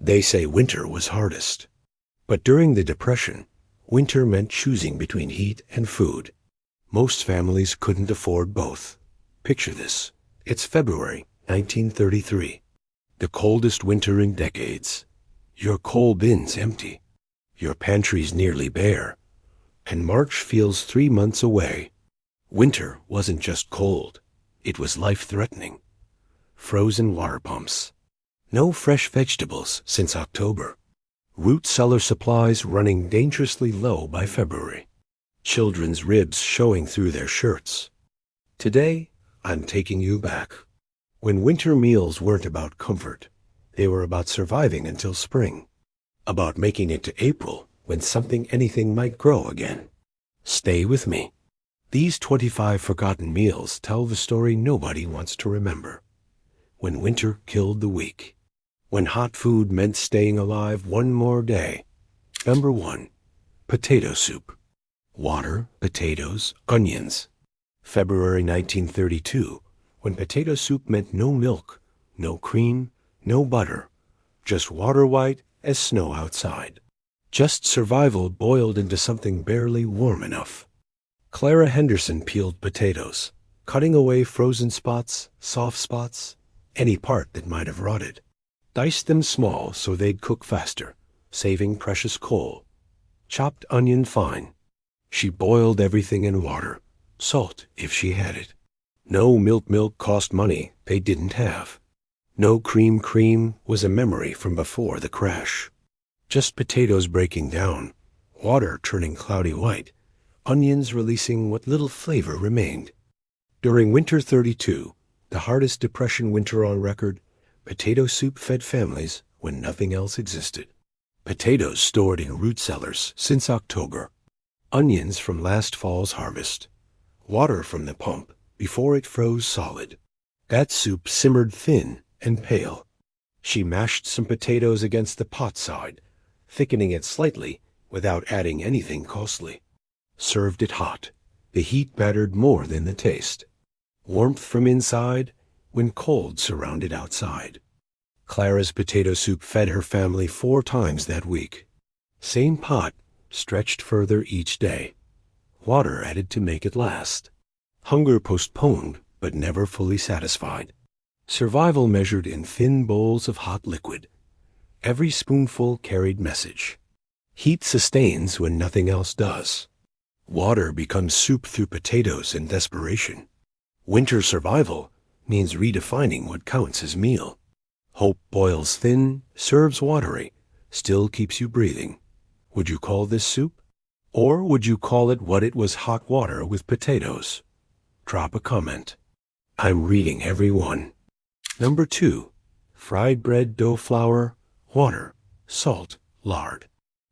They say winter was hardest. But during the Depression, winter meant choosing between heat and food. Most families couldn't afford both. Picture this. It's February 1933. The coldest winter in decades. Your coal bin's empty. Your pantry's nearly bare. And March feels 3 months away. Winter wasn't just cold. It was life-threatening. Frozen water pumps. No fresh vegetables since October. Root cellar supplies running dangerously low by February. Children's ribs showing through their shirts. Today, I'm taking you back. When winter meals weren't about comfort, they were about surviving until spring. About making it to April, when anything might grow again. Stay with me. These 25 forgotten meals tell the story nobody wants to remember. When winter killed the weak. When hot food meant staying alive one more day. Number 1. Potato soup. Water, potatoes, onions. February 1932, when potato soup meant no milk, no cream, no butter, just water white as snow outside. Just survival boiled into something barely warm enough. Clara Henderson peeled potatoes, cutting away frozen spots, soft spots, any part that might have rotted. Diced them small so they'd cook faster, saving precious coal. Chopped onion fine. She boiled everything in water, salt if she had it. No milk cost money they didn't have. No cream was a memory from before the crash. Just potatoes breaking down, water turning cloudy white, onions releasing what little flavor remained. During winter 32, the hardest Depression winter on record, potato soup fed families when nothing else existed. Potatoes stored in root cellars since October. Onions from last fall's harvest. Water from the pump before it froze solid. That soup simmered thin and pale. She mashed some potatoes against the pot side, thickening it slightly without adding anything costly. Served it hot. The heat mattered more than the taste. Warmth from inside when cold surrounded outside. Clara's potato soup fed her family 4 times that week. Same pot, stretched further each day. Water added to make it last. Hunger postponed, but never fully satisfied. Survival measured in thin bowls of hot liquid. Every spoonful carried message. Heat sustains when nothing else does. Water becomes soup through potatoes in desperation. Winter survival means redefining what counts as meal. Hope boils thin, serves watery, still keeps you breathing. Would you call this soup? Or would you call it what it was, hot water with potatoes? Drop a comment. I'm reading every one. Number 2. Fried bread dough flour, water, salt, lard.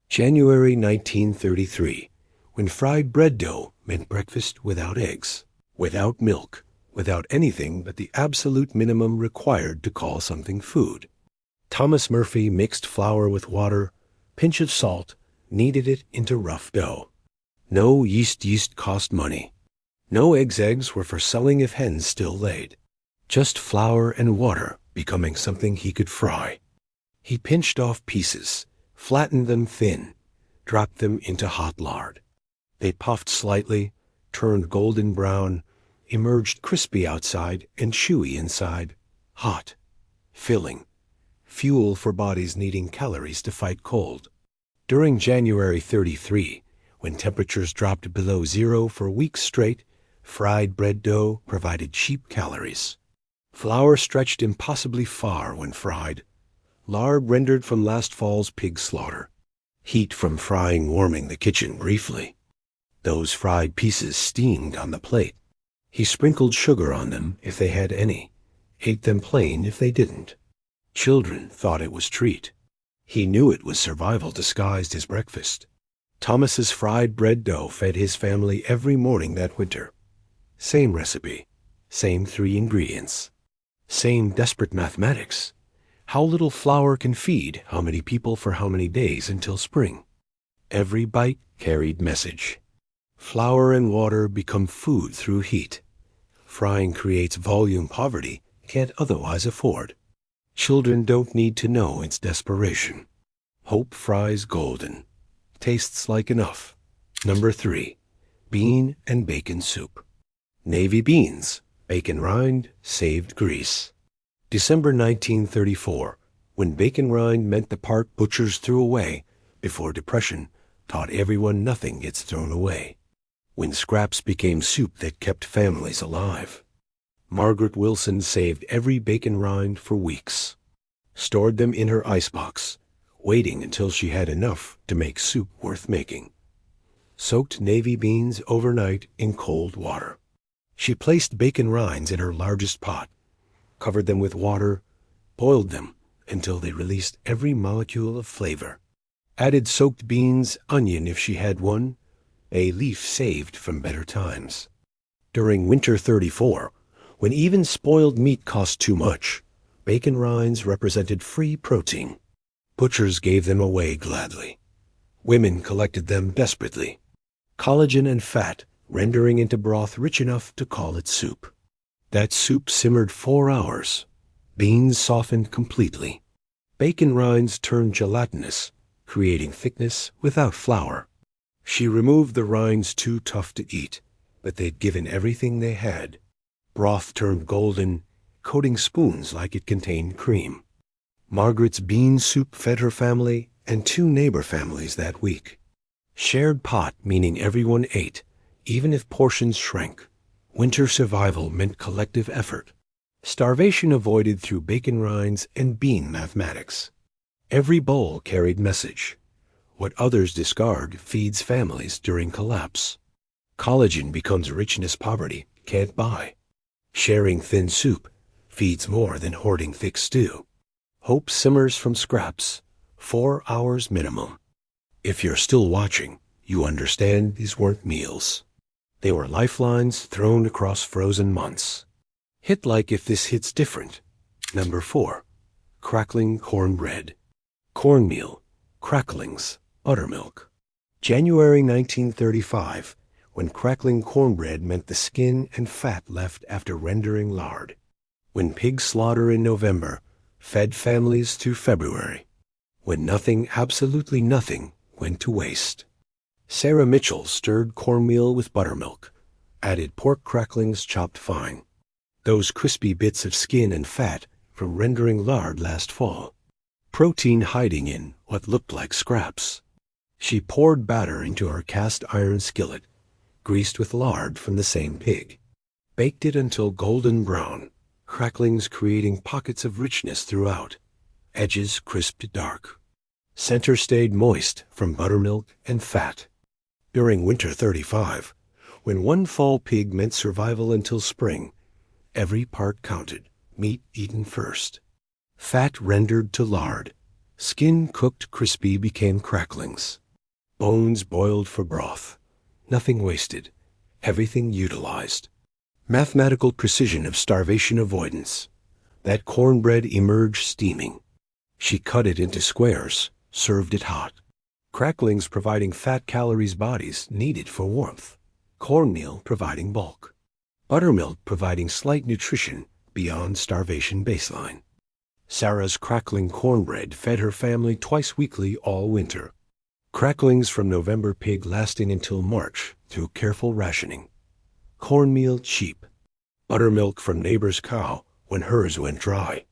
January 1933, when fried bread dough meant breakfast without eggs, without milk, without anything but the absolute minimum required to call something food. Thomas Murphy mixed flour with water, pinch of salt, kneaded it into rough dough. No yeast cost money. No eggs were for selling if hens still laid. Just flour and water becoming something he could fry. He pinched off pieces, flattened them thin, dropped them into hot lard. They puffed slightly, turned golden brown, emerged crispy outside and chewy inside, hot, filling, fuel for bodies needing calories to fight cold. During January 33, when temperatures dropped below 0 for weeks straight, fried bread dough provided cheap calories. Flour stretched impossibly far when fried. Lard rendered from last fall's pig slaughter. Heat from frying warming the kitchen briefly. Those fried pieces steamed on the plate. He sprinkled sugar on them if they had any, ate them plain if they didn't. Children thought it was treat. He knew it was survival disguised as breakfast. Thomas's fried bread dough fed his family every morning that winter. Same recipe, same 3 ingredients. Same desperate mathematics. How little flour can feed how many people for how many days until spring. Every bite carried message. Flour and water become food through heat. Frying creates volume poverty can't otherwise afford. Children don't need to know it's desperation. Hope fries golden. Tastes like enough. Number 3. Bean and bacon soup. Navy beans, bacon rind, saved grease. December 1934, when bacon rind meant the part butchers threw away before Depression taught everyone nothing gets thrown away. When scraps became soup that kept families alive. Margaret Wilson saved every bacon rind for weeks. Stored them in her icebox, waiting until she had enough to make soup worth making. Soaked navy beans overnight in cold water. She placed bacon rinds in her largest pot, covered them with water, boiled them until they released every molecule of flavor. Added soaked beans, onion if she had one, a leaf saved from better times. During Winter 34, when even spoiled meat cost too much, bacon rinds represented free protein. Butchers gave them away gladly. Women collected them desperately. Collagen and fat rendering into broth rich enough to call it soup. That soup simmered 4 hours. Beans softened completely. Bacon rinds turned gelatinous, creating thickness without flour. She removed the rinds too tough to eat, but they'd given everything they had. Broth turned golden, coating spoons like it contained cream. Margaret's bean soup fed her family and 2 neighbor families that week. Shared pot meaning everyone ate, even if portions shrank. Winter survival meant collective effort. Starvation avoided through bacon rinds and bean mathematics. Every bowl carried message. What others discard feeds families during collapse. Collagen becomes richness poverty can't buy. Sharing thin soup feeds more than hoarding thick stew. Hope simmers from scraps, 4 hours minimum. If you're still watching, you understand these weren't meals. They were lifelines thrown across frozen months. Hit like if this hits different. Number 4. Crackling cornbread. Cornmeal, cracklings, buttermilk. January 1935, when crackling cornbread meant the skin and fat left after rendering lard. When pig slaughter in November fed families through February. When nothing, absolutely nothing, went to waste. Sarah Mitchell stirred cornmeal with buttermilk, added pork cracklings chopped fine. Those crispy bits of skin and fat from rendering lard last fall. Protein hiding in what looked like scraps. She poured batter into her cast iron skillet, greased with lard from the same pig. Baked it until golden brown, cracklings creating pockets of richness throughout, edges crisped dark. Center stayed moist from buttermilk and fat. During Winter 35, when one fall pig meant survival until spring, every part counted, meat eaten first. Fat rendered to lard, skin cooked crispy became cracklings. Bones boiled for broth, nothing wasted, everything utilized. Mathematical precision of starvation avoidance. That cornbread emerged steaming. She cut it into squares, served it hot. Cracklings providing fat calories bodies needed for warmth. Cornmeal providing bulk. Buttermilk providing slight nutrition beyond starvation baseline. Sarah's crackling cornbread fed her family twice weekly all winter. Cracklings from November pig lasting until March through careful rationing. Cornmeal cheap. Buttermilk from neighbor's cow when hers went dry.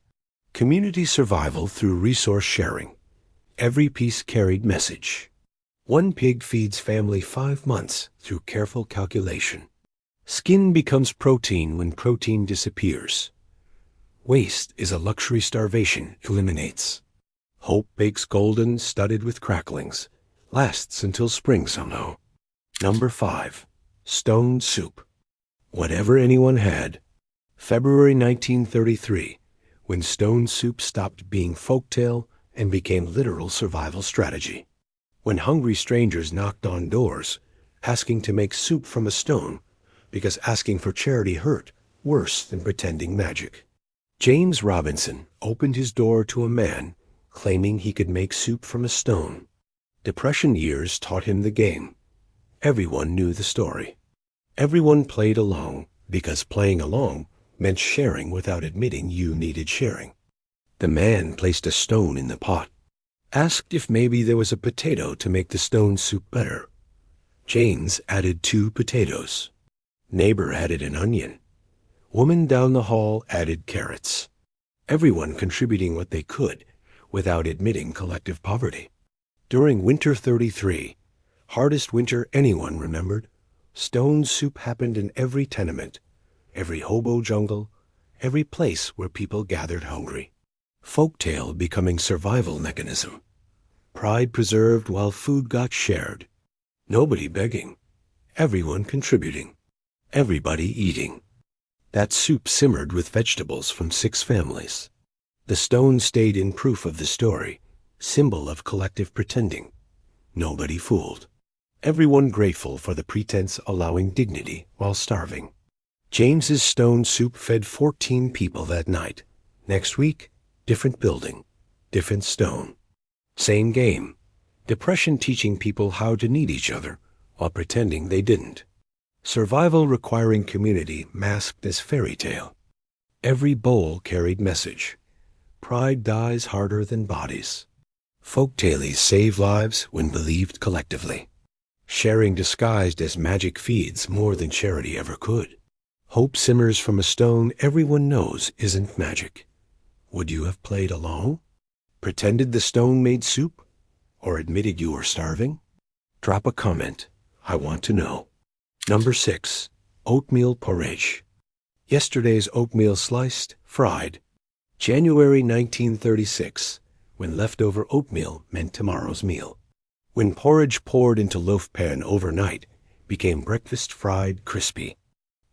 Community survival through resource sharing. Every piece carried message. One pig feeds family 5 months through careful calculation. Skin becomes protein when protein disappears. Waste is a luxury starvation eliminates. Hope bakes golden studded with cracklings. Lasts until spring somehow. Number 5. Stone soup. Whatever anyone had. February 1933, when stone soup stopped being folktale and became literal survival strategy. When hungry strangers knocked on doors, asking to make soup from a stone, because asking for charity hurt worse than pretending magic. James Robinson opened his door to a man claiming he could make soup from a stone. Depression years taught him the game. Everyone knew the story. Everyone played along because playing along meant sharing without admitting you needed sharing. The man placed a stone in the pot, asked if maybe there was a potato to make the stone soup better. James added 2 potatoes. Neighbor added an onion. Woman down the hall added carrots. Everyone contributing what they could without admitting collective poverty. During Winter 33, hardest winter anyone remembered, stone soup happened in every tenement, every hobo jungle, every place where people gathered hungry. Folktale becoming survival mechanism. Pride preserved while food got shared. Nobody begging. Everyone contributing. Everybody eating. That soup simmered with vegetables from 6 families. The stone stayed in proof of the story, symbol of collective pretending. Nobody fooled. Everyone grateful for the pretense allowing dignity while starving. James's stone soup fed 14 people that night. Next week, different building, different stone. Same game. Depression teaching people how to need each other while pretending they didn't. Survival requiring community masked as fairy tale. Every bowl carried message. Pride dies harder than bodies. Folktales save lives when believed collectively. Sharing disguised as magic feeds more than charity ever could. Hope simmers from a stone everyone knows isn't magic. Would you have played along? Pretended the stone made soup? Or admitted you were starving? Drop a comment. I want to know. Number 6. Oatmeal porridge. Yesterday's oatmeal sliced, fried. January 1936, when leftover oatmeal meant tomorrow's meal. When porridge poured into loaf pan overnight became breakfast fried crispy.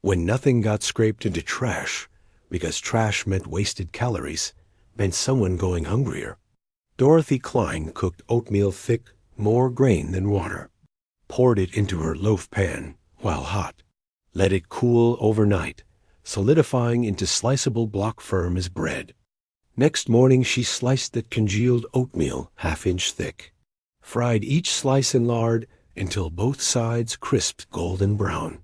When nothing got scraped into trash, because trash meant wasted calories, meant someone going hungrier. Dorothy Klein cooked oatmeal thick, more grain than water. Poured it into her loaf pan while hot. Let it cool overnight, solidifying into sliceable block firm as bread. Next morning she sliced the congealed oatmeal half-inch thick. Fried each slice in lard until both sides crisped golden brown.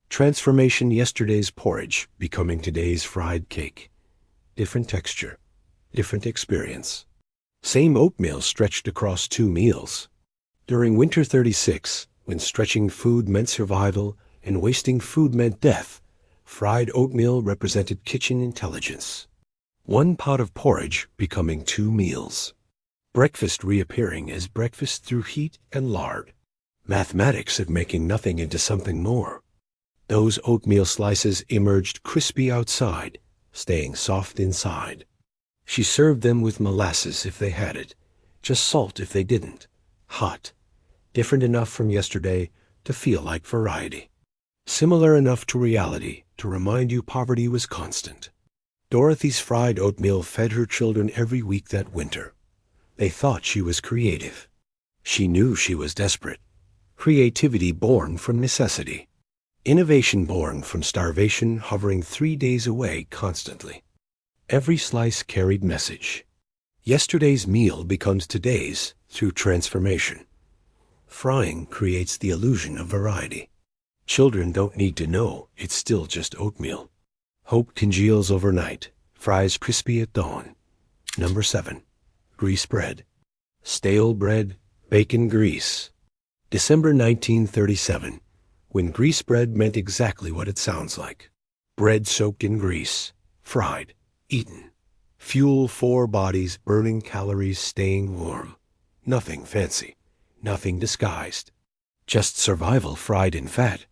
Transformation yesterday's porridge becoming today's fried cake. Different texture, different experience. Same oatmeal stretched across 2 meals. During Winter 36, when stretching food meant survival and wasting food meant death, fried oatmeal represented kitchen intelligence. 1 pot of porridge becoming 2 meals. Breakfast reappearing as breakfast through heat and lard. Mathematics of making nothing into something more. Those oatmeal slices emerged crispy outside, staying soft inside. She served them with molasses if they had it, just salt if they didn't. Hot. Different enough from yesterday to feel like variety. Similar enough to reality to remind you poverty was constant. Dorothy's fried oatmeal fed her children every week that winter. They thought she was creative. She knew she was desperate. Creativity born from necessity. Innovation born from starvation hovering 3 days away constantly. Every slice carried message. Yesterday's meal becomes today's through transformation. Frying creates the illusion of variety. Children don't need to know it's still just oatmeal. Hope congeals overnight, fries crispy at dawn. Number 7. Grease bread. Stale bread, bacon grease. December 1937, when grease bread meant exactly what it sounds like. Bread soaked in grease, fried, eaten. Fuel 4 bodies, burning calories, staying warm. Nothing fancy, nothing disguised. Just survival fried in fat.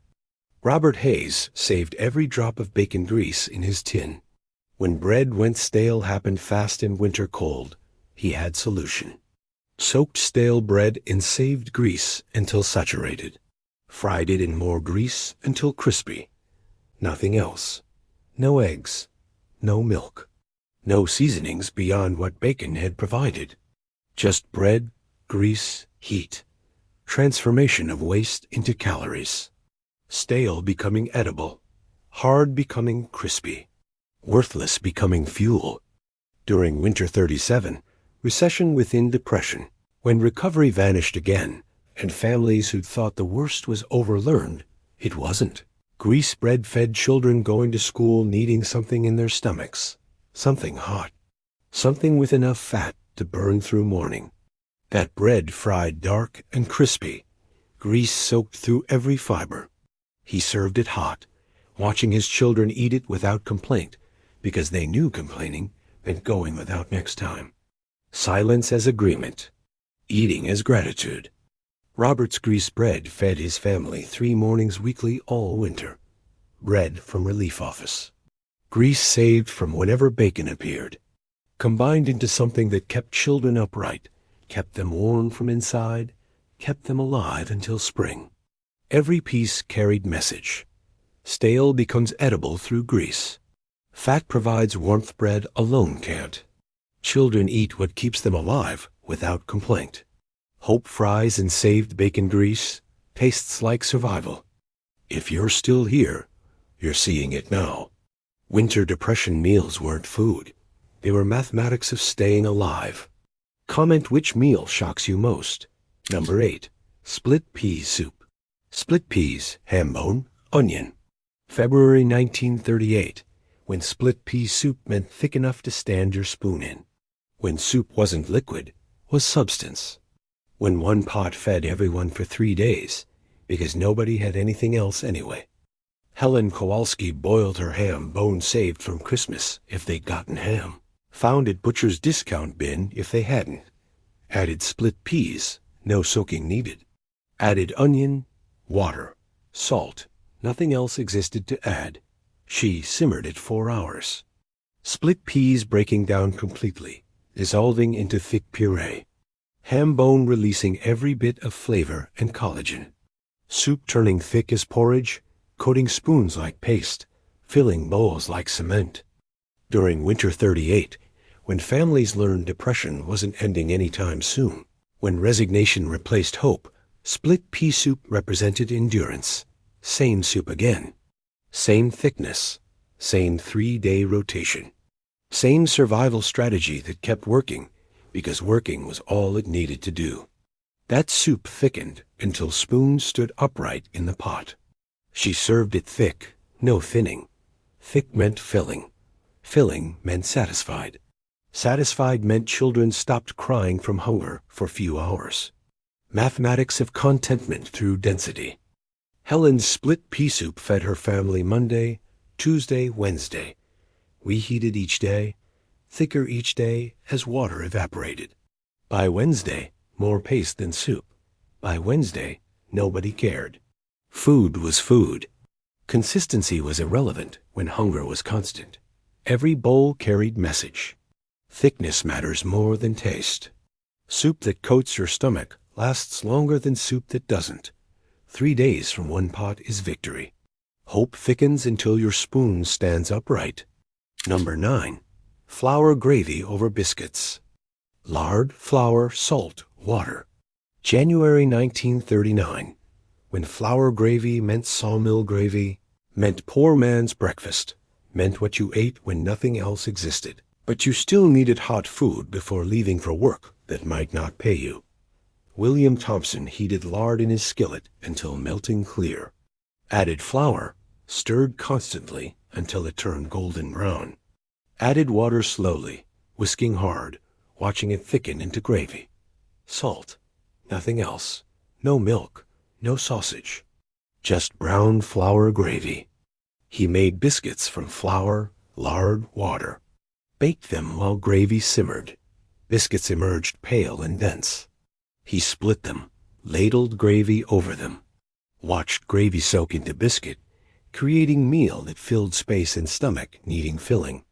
Robert Hayes saved every drop of bacon grease in his tin. When bread went stale happened fast in winter cold, he had solution. Soaked stale bread in saved grease until saturated. Fried it in more grease until crispy. Nothing else. No eggs. No milk. No seasonings beyond what bacon had provided. Just bread, grease, heat. Transformation of waste into calories. Stale becoming edible. Hard becoming crispy. Worthless becoming fuel. During Winter 37, recession within depression, when recovery vanished again, and families who'd thought the worst was overlearned, it wasn't. Grease bread fed children going to school needing something in their stomachs. Something hot. something with enough fat to burn through morning. That bread fried dark and crispy, grease soaked through every fiber. He served it hot, watching his children eat it without complaint, because they knew complaining meant going without next time. Silence as agreement, eating as gratitude. Robert's grease bread fed his family 3 mornings weekly all winter. Bread from relief office. Grease saved from whenever bacon appeared. Combined into something that kept children upright, kept them warm from inside, kept them alive until spring. Every piece carried message. Stale becomes edible through grease. Fat provides warmth bread alone can't. Children eat what keeps them alive without complaint. Hope fries and saved bacon grease, tastes like survival. If you're still here, you're seeing it now. Winter Depression meals weren't food. They were mathematics of staying alive. Comment which meal shocks you most. Number 8. Split pea soup. Split peas, ham bone, onion. February 1938, when split pea soup meant thick enough to stand your spoon in. When soup wasn't liquid, was substance. When one pot fed everyone for 3 days, because nobody had anything else anyway. Helen Kowalski boiled her ham bone saved from Christmas if they'd gotten ham. Found at butcher's discount bin if they hadn't. Added split peas, no soaking needed. Added onion, water, salt. Nothing else existed to add. She simmered it 4 hours. Split peas breaking down completely, dissolving into thick puree. Ham bone releasing every bit of flavor and collagen. Soup turning thick as porridge, coating spoons like paste, filling bowls like cement. During Winter 38, when families learned depression wasn't ending anytime soon, when resignation replaced hope, split pea soup represented endurance. Same soup again. Same thickness. Same 3-day rotation. Same survival strategy that kept working, because working was all it needed to do. That soup thickened until spoons stood upright in the pot. She served it thick, no thinning. Thick meant filling. Filling meant satisfied. Satisfied meant children stopped crying from hunger for few hours. Mathematics of contentment through density. Helen's split pea soup fed her family Monday, Tuesday, Wednesday. Reheated each day, thicker each day as water evaporated. By Wednesday, more paste than soup. By Wednesday, nobody cared. Food was food. Consistency was irrelevant when hunger was constant. Every bowl carried message. Thickness matters more than taste. Soup that coats your stomach lasts longer than soup that doesn't. 3 days from one pot is victory. Hope thickens until your spoon stands upright. Number 9. Flour gravy over biscuits. Lard, flour, salt, water. January 1939. When flour gravy meant sawmill gravy, meant poor man's breakfast, meant what you ate when nothing else existed. But you still needed hot food before leaving for work that might not pay you. William Thompson heated lard in his skillet until melting clear. Added flour, stirred constantly until it turned golden brown. Added water slowly, whisking hard, watching it thicken into gravy. Salt, nothing else. No milk, no sausage. Just brown flour gravy. He made biscuits from flour, lard, water. Baked them while gravy simmered. Biscuits emerged pale and dense. He split them, ladled gravy over them. Watched gravy soak into biscuit, creating meal that filled space in stomach needing filling.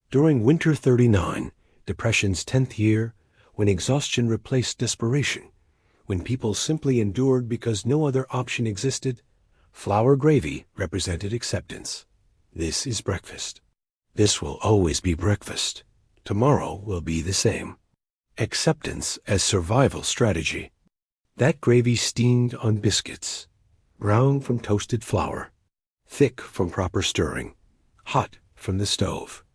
During Winter 39, Depression's 10th year, when exhaustion replaced desperation, when people simply endured because no other option existed, flour gravy represented acceptance. This is breakfast. This will always be breakfast. Tomorrow will be the same. Acceptance as survival strategy. That gravy steamed on biscuits, brown from toasted flour, thick from proper stirring, hot from the stove,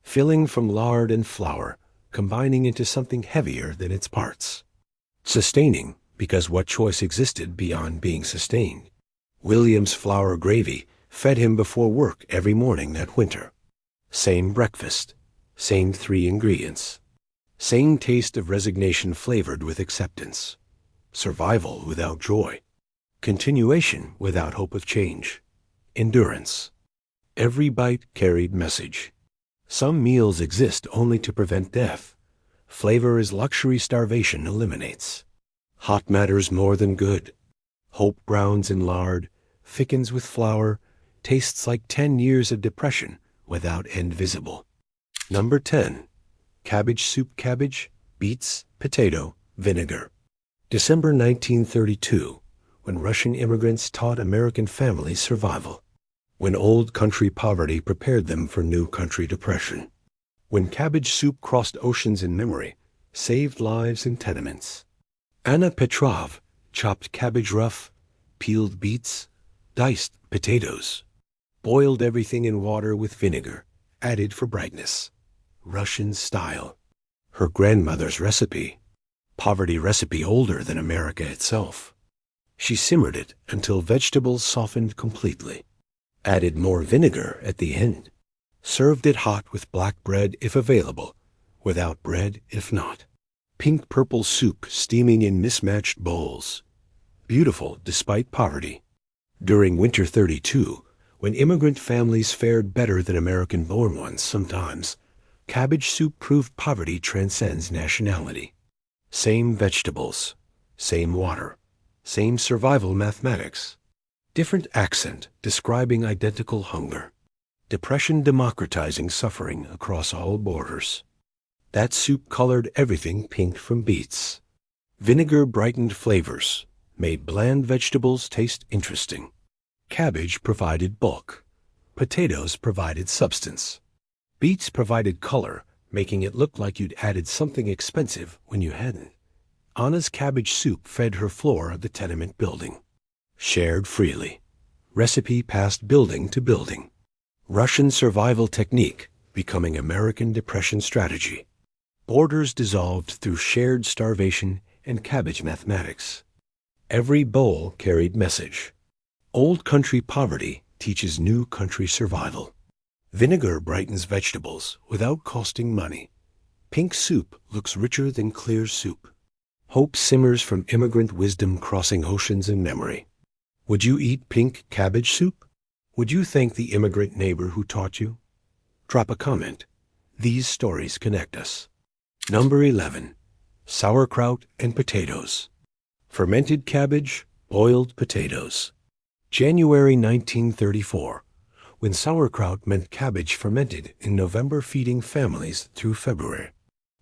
filling from lard and flour, combining into something heavier than its parts. Sustaining, because what choice existed beyond being sustained? William's flour gravy fed him before work every morning that winter. Same breakfast, same 3 ingredients. Same taste of resignation flavored with acceptance. Survival without joy. Continuation without hope of change. Endurance. Every bite carried message. Some meals exist only to prevent death. Flavor is luxury starvation eliminates. Hot matters more than good. Hope browns in lard, thickens with flour, tastes like 10 years of depression without end visible. Number 10. Cabbage soup cabbage, beets, potato, vinegar. December 1932, when Russian immigrants taught American families survival. When old country poverty prepared them for new country depression. When cabbage soup crossed oceans in memory, saved lives in tenements. Anna Petrov chopped cabbage rough, peeled beets, diced potatoes, boiled everything in water with vinegar, added for brightness. Russian style. Her grandmother's recipe. Poverty recipe older than America itself. She simmered it until vegetables softened completely. Added more vinegar at the end. Served it hot with black bread if available, without bread if not. Pink-purple soup steaming in mismatched bowls. Beautiful despite poverty. During Winter 32, when immigrant families fared better than American-born ones sometimes, cabbage soup proved poverty transcends nationality. Same vegetables, same water, same survival mathematics. Different accent describing identical hunger. Depression democratizing suffering across all borders. That soup colored everything pink from beets. Vinegar brightened flavors, made bland vegetables taste interesting. Cabbage provided bulk. Potatoes provided substance. Beets provided color, making it look like you'd added something expensive when you hadn't. Anna's cabbage soup fed her floor of the tenement building. Shared freely. Recipe passed building to building. Russian survival technique becoming American depression strategy. Borders dissolved through shared starvation and cabbage mathematics. Every bowl carried message. Old country poverty teaches new country survival. Vinegar brightens vegetables without costing money. Pink soup looks richer than clear soup. Hope simmers from immigrant wisdom crossing oceans in memory. Would you eat pink cabbage soup? Would you thank the immigrant neighbor who taught you? Drop a comment. These stories connect us. Number 11. Sauerkraut and potatoes. Fermented cabbage, boiled potatoes. January 1934, when sauerkraut meant cabbage fermented in November feeding families through February.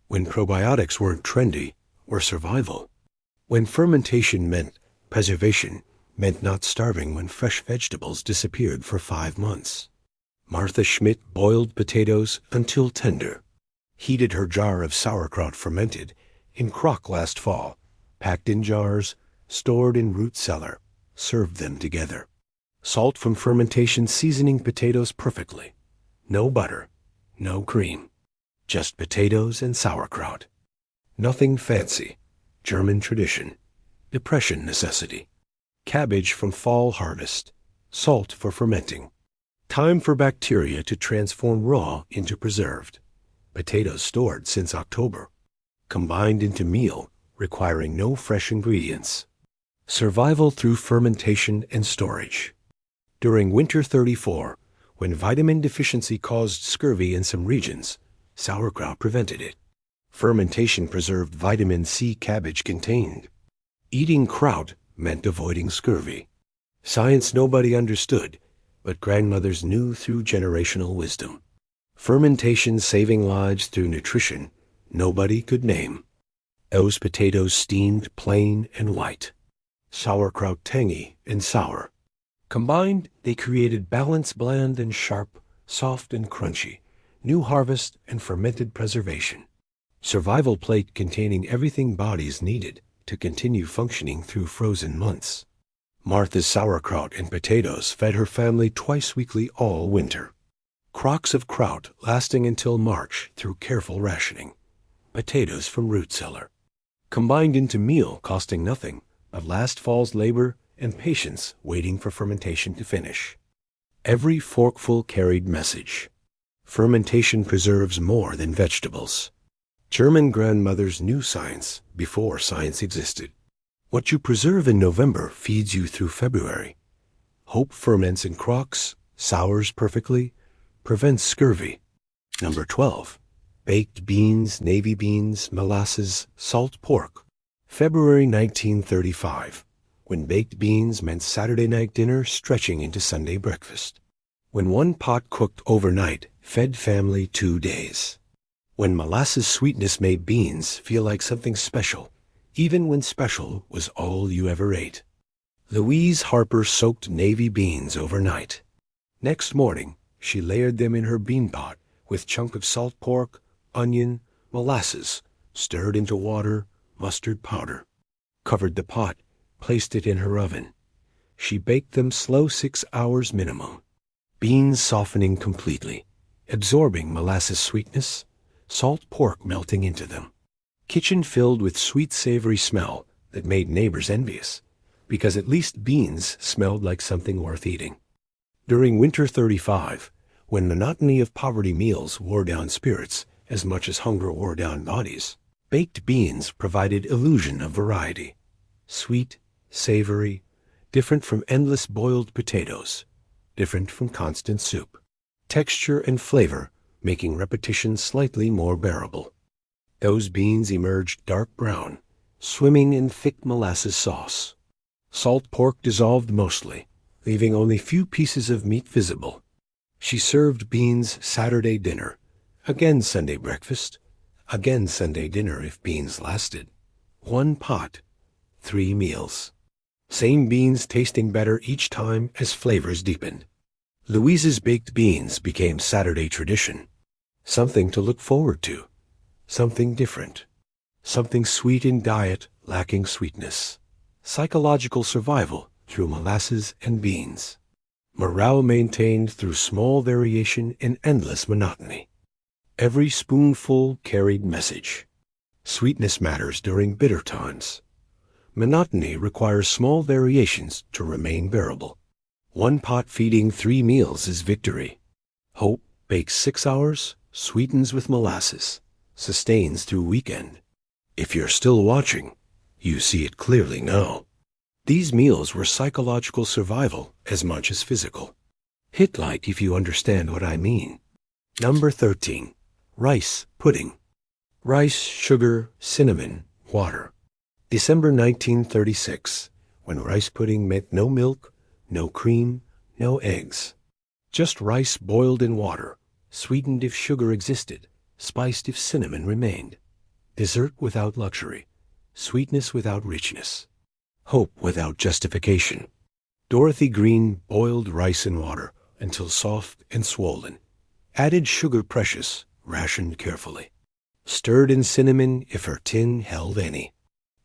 When probiotics weren't trendy or survival. When fermentation meant preservation, meant not starving when fresh vegetables disappeared for 5 months. Martha Schmidt boiled potatoes until tender. Heated her jar of sauerkraut fermented in crock last fall, packed in jars, stored in root cellar, served them together. Salt from fermentation seasoning potatoes perfectly. No butter, no cream. Just potatoes and sauerkraut. Nothing fancy. German tradition. Depression necessity. Cabbage from fall harvest. Salt for fermenting. Time for bacteria to transform raw into preserved. Potatoes stored since October. Combined into meal, requiring no fresh ingredients. Survival through fermentation and storage. During Winter 34, when vitamin deficiency caused scurvy in some regions, sauerkraut prevented it. Fermentation preserved vitamin C cabbage contained. Eating kraut meant avoiding scurvy. Science nobody understood, but grandmothers knew through generational wisdom. Fermentation saving lives through nutrition nobody could name. Those potatoes steamed plain and white. Sauerkraut tangy and sour. Combined, they created balance bland and sharp, soft and crunchy, new harvest and fermented preservation. Survival plate containing everything bodies needed to continue functioning through frozen months. Martha's sauerkraut and potatoes fed her family twice weekly all winter. Crocks of kraut lasting until March through careful rationing. Potatoes from root cellar. Combined into meal costing nothing but last fall's labor and patience waiting for fermentation to finish. Every forkful carried message. Fermentation preserves more than vegetables. German grandmothers knew science before science existed. What you preserve in November feeds you through February. Hope ferments in crocks, sours perfectly, prevents scurvy. Number 12. Baked beans, navy beans, molasses, salt pork. February 1935, when baked beans meant Saturday night dinner stretching into Sunday breakfast. When one pot cooked overnight fed family 2 days. When molasses sweetness made beans feel like something special, even when special was all you ever ate. Louise Harper soaked navy beans overnight. Next morning, she layered them in her bean pot with chunk of salt pork, onion, molasses, stirred into water, mustard powder. Covered the pot, placed it in her oven. She baked them slow 6 hours minimum. Beans softening completely, absorbing molasses sweetness, salt pork melting into them. Kitchen filled with sweet savory smell that made neighbors envious, because at least beans smelled like something worth eating. During Winter 35, when monotony of poverty meals wore down spirits as much as hunger wore down bodies, baked beans provided illusion of variety. Sweet, savory, different from endless boiled potatoes, different from constant soup. Texture and flavor making repetition slightly more bearable. Those beans emerged dark brown, swimming in thick molasses sauce. Salt pork dissolved mostly, leaving only few pieces of meat visible. She served beans Saturday dinner, again Sunday breakfast, again Sunday dinner if beans lasted. 1 pot, 3 meals. Same beans tasting better each time as flavors deepened. Louise's baked beans became Saturday tradition. Something to look forward to. Something different. Something sweet in diet, lacking sweetness. Psychological survival through molasses and beans. Morale maintained through small variation and endless monotony. Every spoonful carried message. Sweetness matters during bitter times. Monotony requires small variations to remain bearable. 1 pot feeding 3 meals is victory. Hope bakes 6 hours, sweetens with molasses, sustains through weekend. If you're still watching, you see it clearly now. These meals were psychological survival as much as physical. Hit like if you understand what I mean. Number 13. Rice pudding. Rice, sugar, cinnamon, water. December 1936, when rice pudding meant no milk, no cream, no eggs. Just rice boiled in water, sweetened if sugar existed, spiced if cinnamon remained. Dessert without luxury, sweetness without richness, hope without justification. Dorothy Green boiled rice in water until soft and swollen. Added sugar precious, rationed carefully. Stirred in cinnamon if her tin held any.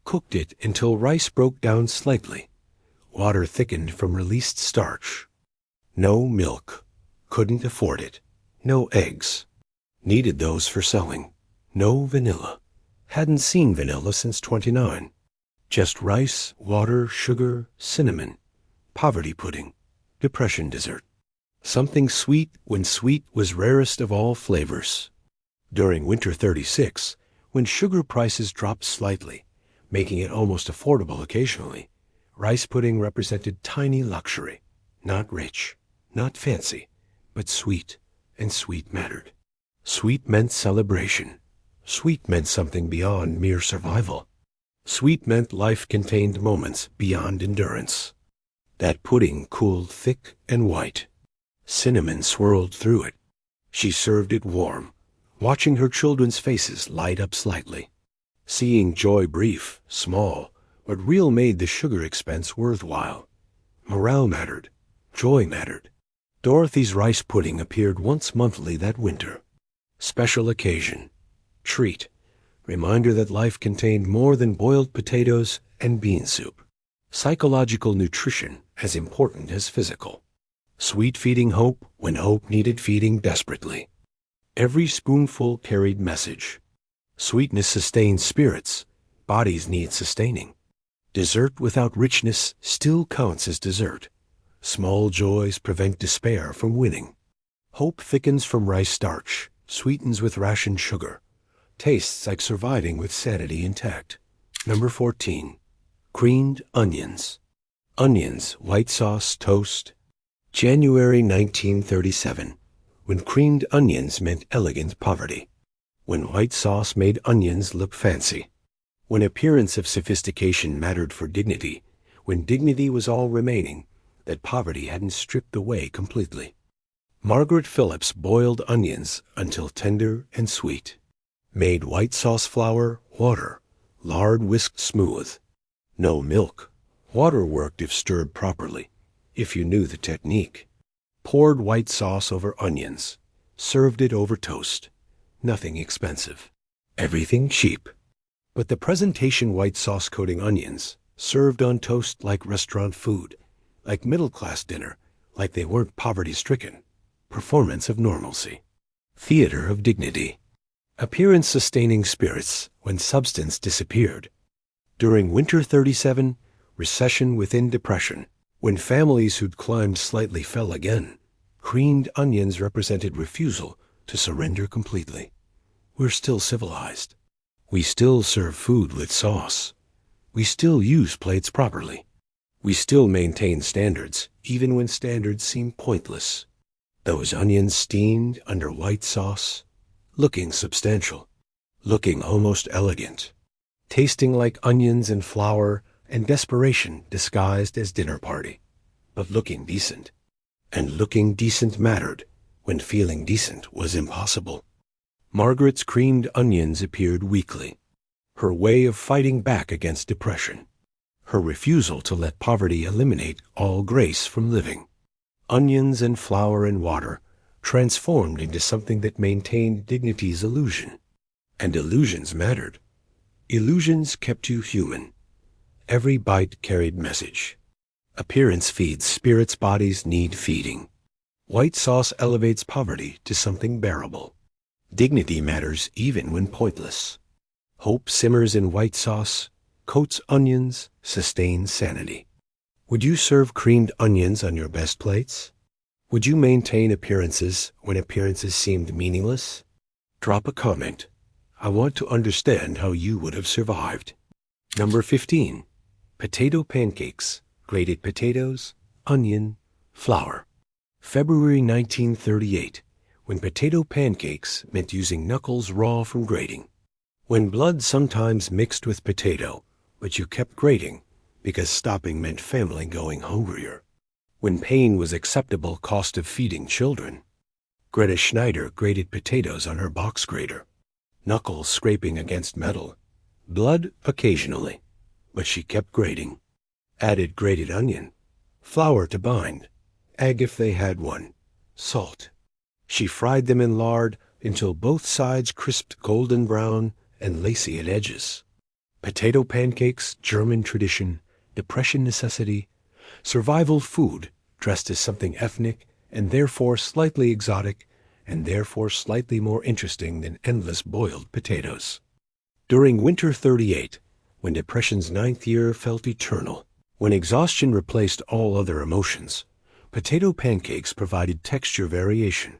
Cooked it until rice broke down slightly. Water thickened from released starch. No milk. Couldn't afford it. No eggs. Needed those for selling. No vanilla. Hadn't seen vanilla since 29. Just rice, water, sugar, cinnamon. Poverty pudding. Depression dessert. Something sweet when sweet was rarest of all flavors. During Winter 36, when sugar prices dropped slightly, making it almost affordable occasionally, rice pudding represented tiny luxury. Not rich, not fancy, but sweet, and sweet mattered. Sweet meant celebration. Sweet meant something beyond mere survival. Sweet meant life contained moments beyond endurance. That pudding cooled thick and white. Cinnamon swirled through it. She served it warm, watching her children's faces light up slightly. Seeing joy brief, small, but real made the sugar expense worthwhile. Morale mattered. Joy mattered. Dorothy's rice pudding appeared once monthly that winter. Special occasion. Treat. Reminder that life contained more than boiled potatoes and bean soup. Psychological nutrition as important as physical. Sweet feeding hope when hope needed feeding desperately. Every spoonful carried message. Sweetness sustains spirits. Bodies need sustaining. Dessert without richness still counts as dessert. Small joys prevent despair from winning. Hope thickens from rice starch, sweetens with rationed sugar. Tastes like surviving with sanity intact. Number 14. Creamed onions. Onions, white sauce, toast. January 1937, when creamed onions meant elegant poverty. When white sauce made onions look fancy. When appearance of sophistication mattered for dignity. When dignity was all remaining, that poverty hadn't stripped away completely. Margaret Phillips boiled onions until tender and sweet. Made white sauce flour, water, lard whisked smooth. No milk. Water worked if stirred properly, if you knew the technique. Poured white sauce over onions. Served it over toast. Nothing expensive. Everything cheap. But the presentation white sauce coating onions, served on toast like restaurant food, like middle-class dinner, like they weren't poverty-stricken. Performance of normalcy. Theater of dignity. Appearance-sustaining spirits when substance disappeared. During Winter 37, recession within depression, when families who'd climbed slightly fell again, creamed onions represented refusal to surrender completely. We're still civilized. We still serve food with sauce. We still use plates properly. We still maintain standards, even when standards seem pointless. Those onions steamed under white sauce, looking substantial, looking almost elegant, tasting like onions and flour and desperation disguised as dinner party, but looking decent. And looking decent mattered when feeling decent was impossible. Margaret's creamed onions appeared weekly, her way of fighting back against depression, her refusal to let poverty eliminate all grace from living. Onions and flour and water transformed into something that maintained dignity's illusion. And illusions mattered. Illusions kept you human. Every bite carried message. Appearance feeds spirits, bodies need feeding. White sauce elevates poverty to something bearable. Dignity matters even when pointless. Hope simmers in white sauce, coats onions, sustains sanity. Would you serve creamed onions on your best plates? Would you maintain appearances when appearances seemed meaningless? Drop a comment. I want to understand how you would have survived. Number 15. Potato pancakes, grated potatoes, onion, flour. February 1938, when potato pancakes meant using knuckles raw from grating. When blood sometimes mixed with potato, but you kept grating because stopping meant family going hungrier. When pain was acceptable cost of feeding children. Greta Schneider grated potatoes on her box grater, knuckles scraping against metal, blood occasionally, but she kept grating. Added grated onion, flour to bind, egg if they had one, salt. She fried them in lard until both sides crisped golden brown and lacy at edges. Potato pancakes, German tradition, depression necessity, survival food dressed as something ethnic and therefore slightly exotic and therefore slightly more interesting than endless boiled potatoes. During Winter 38, when depression's 9th year felt eternal, when exhaustion replaced all other emotions, potato pancakes provided texture variation.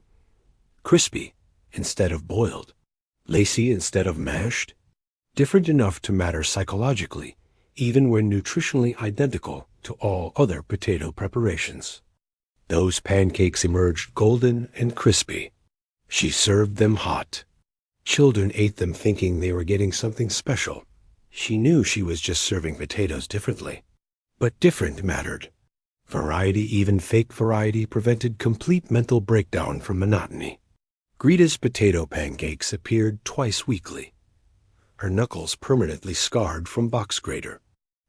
Crispy instead of boiled, lacy instead of mashed, different enough to matter psychologically, even when nutritionally identical to all other potato preparations. Those pancakes emerged golden and crispy. She served them hot. Children ate them thinking they were getting something special. She knew she was just serving potatoes differently. But different mattered. Variety, even fake variety, prevented complete mental breakdown from monotony. Greta's potato pancakes appeared twice weekly. Her knuckles permanently scarred from box grater.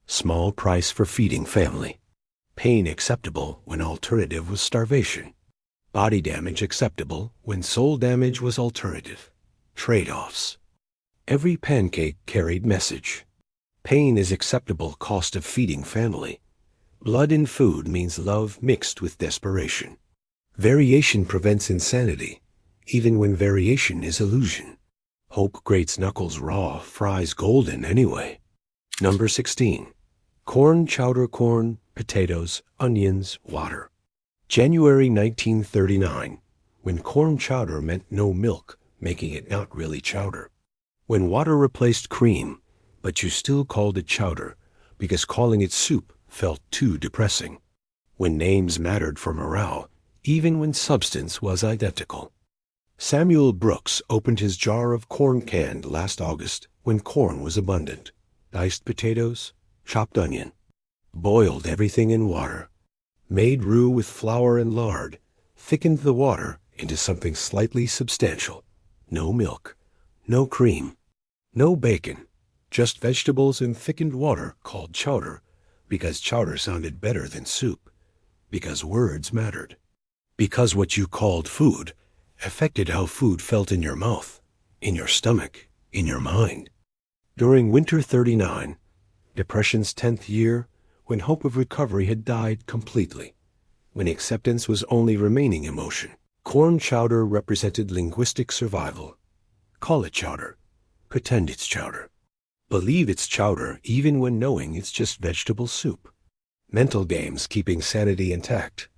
Small price for feeding family. Pain acceptable when alternative was starvation. Body damage acceptable when soul damage was alternative. Trade-offs. Every pancake carried message. Pain is acceptable cost of feeding family. Blood in food means love mixed with desperation. Variation prevents insanity, even when variation is illusion. Hope grates knuckles raw, fries golden anyway. Number 16. Corn, chowder corn, potatoes, onions, water. January 1939, when corn chowder meant no milk, making it not really chowder. When water replaced cream, but you still called it chowder because calling it soup felt too depressing. When names mattered for morale, even when substance was identical. Samuel Brooks opened his jar of corn canned last August when corn was abundant. Diced potatoes, chopped onion, boiled everything in water, made roux with flour and lard, thickened the water into something slightly substantial. No milk, no cream, no bacon, just vegetables and thickened water called chowder because chowder sounded better than soup, because words mattered, because what you called food affected how food felt in your mouth, in your stomach, in your mind. During Winter 39, Depression's 10th year, when hope of recovery had died completely, when acceptance was only remaining emotion, corn chowder represented linguistic survival. Call it chowder. Pretend it's chowder. Believe it's chowder even when knowing it's just vegetable soup. Mental games keeping sanity intact.